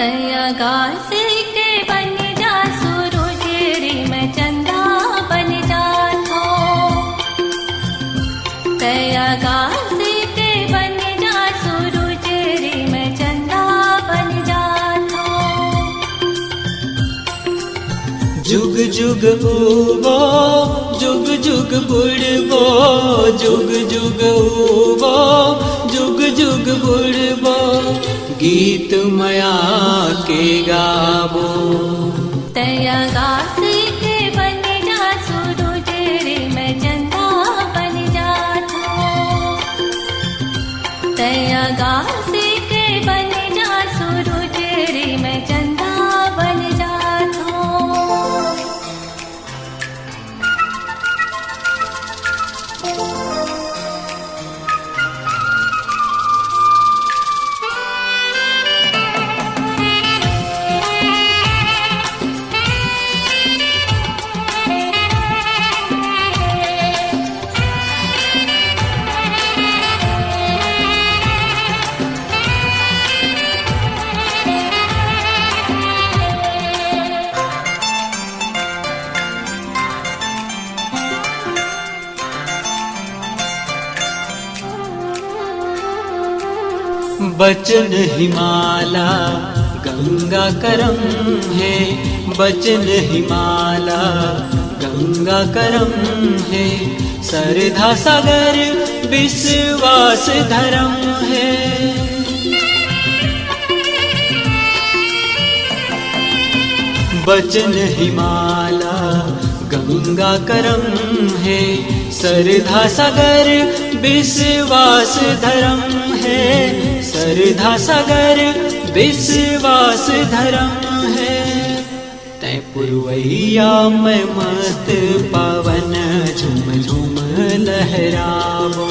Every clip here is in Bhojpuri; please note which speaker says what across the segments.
Speaker 1: तया गासे के बन जा सूरज रे मैं चंदा बन जातो। तया गासे के बन जा सूरज रे मैं चंदा बन जातो।
Speaker 2: जुग जुग उबो जुग जुग बुड़बो, जुग जुग उबो जुग जुग बुड़बो, गीत माया के गाबो।
Speaker 1: तया गासे के बन जा सूरज रे मैं चंदा बन जातो। तया गासे के बन जा सूरज रे मैं चंदा बन जातो।
Speaker 2: बचन हिमाला गंगा करम है, बचन हिमाला गंगा करम है, सरधा सागर विश्वास धर्म है। बचन हिमाला गंगा करम है, सरधा सागर विश्वास धर्म है, सरधा सागर विश्वास धर्म है। तै पुरवैया में मस्त पवन झुम झुम लहरावो।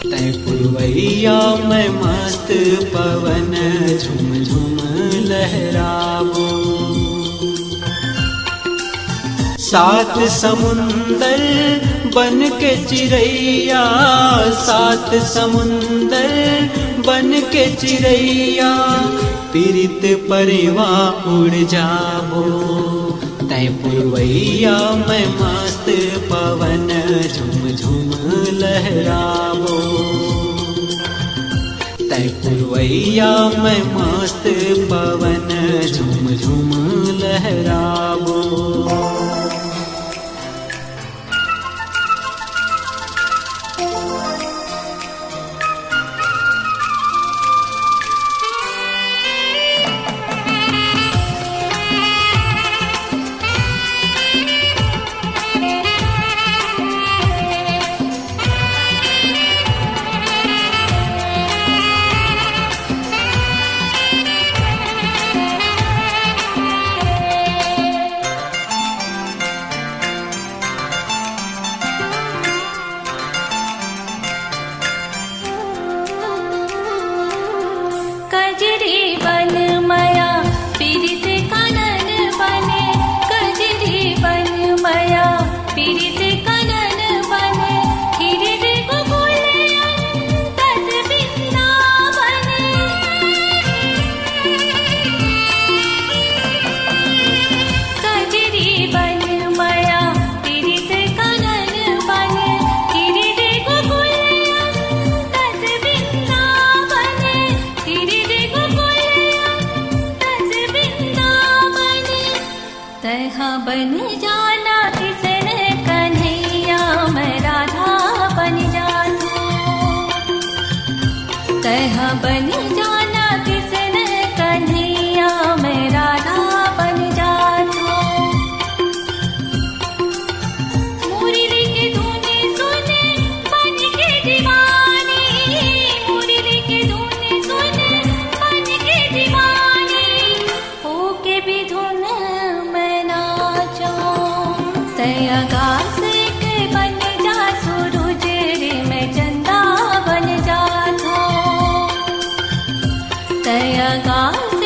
Speaker 2: तै पुरवैया में मस्त पवन झुम झुम लहरावो। सात समुंदर बन के चिड़ैया, सात समुंदर बन के चिड़ैया, पीरित परवा उड़ जाबो। तै पुरवैया में मस्त पवन झुम झुम लहराबो। तै पुरवैया में मस्त पवन झुम झुम लहराबो।
Speaker 1: कजरी बन माया पीरित कानन बने, कजरी बन माया पीरित कानन बने, गिरिधि गोकुल अंतस वृंदावन। कजरी बन माया पीरित कानन बने, गिरिधि गोकुल अंतस वृंदावन, गिरिधि तहा बन जाना किसन कन्हैया मैं राधा बन जातो। तहा बन जाना किसन कन्हैया मैं राधा बन जातो। मुरली के धुन सुने बन के दीवानी, मुरली के धुन सुने बन के दीवानी, होके भी धुन तया गासे के बन जा सूरज रे मैं चंदा बन जातो। तया गासे